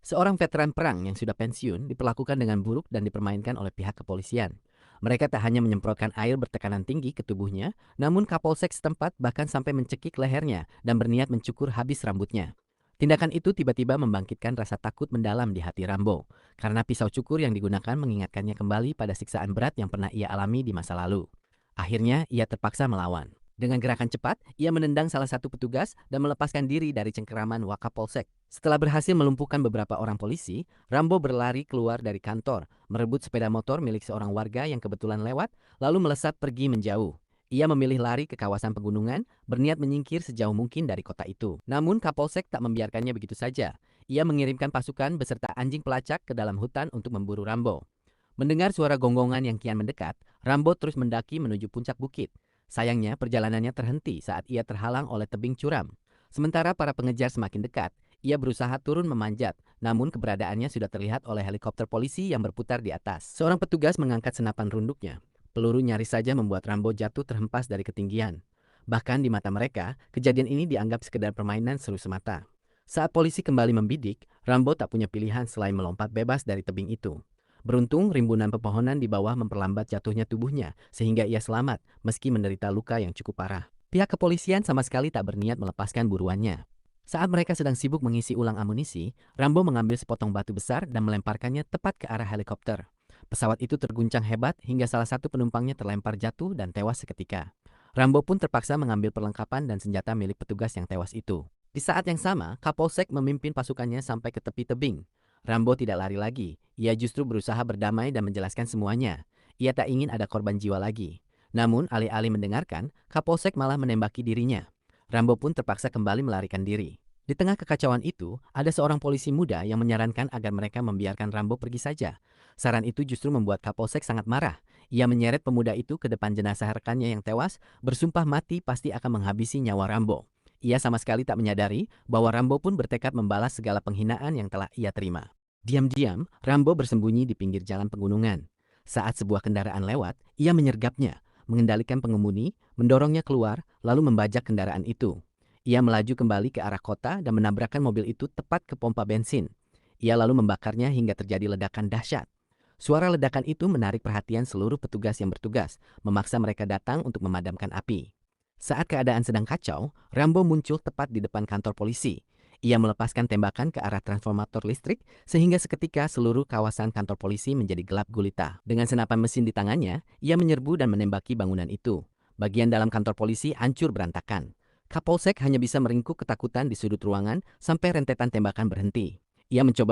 Seorang veteran perang yang sudah pensiun diperlakukan dengan buruk dan dipermainkan oleh pihak kepolisian. Mereka tak hanya menyemprotkan air bertekanan tinggi ke tubuhnya, namun Kapolsek setempat bahkan sampai mencekik lehernya dan berniat mencukur habis rambutnya. Tindakan itu tiba-tiba membangkitkan rasa takut mendalam di hati Rambo, karena pisau cukur yang digunakan mengingatkannya kembali pada siksaan berat yang pernah ia alami di masa lalu. Akhirnya, ia terpaksa melawan. Dengan gerakan cepat, ia menendang salah satu petugas dan melepaskan diri dari cengkeraman Wakapolsek. Setelah berhasil melumpuhkan beberapa orang polisi, Rambo berlari keluar dari kantor, merebut sepeda motor milik seorang warga yang kebetulan lewat, lalu melesat pergi menjauh. Ia memilih lari ke kawasan pegunungan, berniat menyingkir sejauh mungkin dari kota itu. Namun Kapolsek tak membiarkannya begitu saja. Ia mengirimkan pasukan beserta anjing pelacak ke dalam hutan untuk memburu Rambo. Mendengar suara gonggongan yang kian mendekat, Rambo terus mendaki menuju puncak bukit. Sayangnya, perjalanannya terhenti saat ia terhalang oleh tebing curam. Sementara para pengejar semakin dekat, ia berusaha turun memanjat, namun keberadaannya sudah terlihat oleh helikopter polisi yang berputar di atas. Seorang petugas mengangkat senapan runduknya. Peluru nyaris saja membuat Rambo jatuh terhempas dari ketinggian. Bahkan di mata mereka, kejadian ini dianggap sekedar permainan seru semata. Saat polisi kembali membidik, Rambo tak punya pilihan selain melompat bebas dari tebing itu. Beruntung, rimbunan pepohonan di bawah memperlambat jatuhnya tubuhnya, sehingga ia selamat meski menderita luka yang cukup parah. Pihak kepolisian sama sekali tak berniat melepaskan buruannya. Saat mereka sedang sibuk mengisi ulang amunisi, Rambo mengambil sepotong batu besar dan melemparkannya tepat ke arah helikopter. Pesawat itu terguncang hebat hingga salah satu penumpangnya terlempar jatuh dan tewas seketika. Rambo pun terpaksa mengambil perlengkapan dan senjata milik petugas yang tewas itu. Di saat yang sama, Kapolsek memimpin pasukannya sampai ke tepi tebing. Rambo tidak lari lagi. Ia justru berusaha berdamai dan menjelaskan semuanya. Ia tak ingin ada korban jiwa lagi. Namun, alih-alih mendengarkan, Kapolsek malah menembaki dirinya. Rambo pun terpaksa kembali melarikan diri. Di tengah kekacauan itu, ada seorang polisi muda yang menyarankan agar mereka membiarkan Rambo pergi saja. Saran itu justru membuat Kapolsek sangat marah. Ia menyeret pemuda itu ke depan jenazah rekannya yang tewas, bersumpah mati pasti akan menghabisi nyawa Rambo. Ia sama sekali tak menyadari bahwa Rambo pun bertekad membalas segala penghinaan yang telah ia terima. Diam-diam, Rambo bersembunyi di pinggir jalan pegunungan. Saat sebuah kendaraan lewat, ia menyergapnya, mengendalikan pengemudi, mendorongnya keluar, lalu membajak kendaraan itu. Ia melaju kembali ke arah kota dan menabrakkan mobil itu tepat ke pompa bensin. Ia lalu membakarnya hingga terjadi ledakan dahsyat. Suara ledakan itu menarik perhatian seluruh petugas yang bertugas, memaksa mereka datang untuk memadamkan api. Saat keadaan sedang kacau, Rambo muncul tepat di depan kantor polisi. Ia melepaskan tembakan ke arah transformator listrik sehingga seketika seluruh kawasan kantor polisi menjadi gelap gulita. Dengan senapan mesin di tangannya, ia menyerbu dan menembaki bangunan itu. Bagian dalam kantor polisi hancur berantakan. Kapolsek hanya bisa meringkuk ketakutan di sudut ruangan sampai rentetan tembakan berhenti. Ia mencoba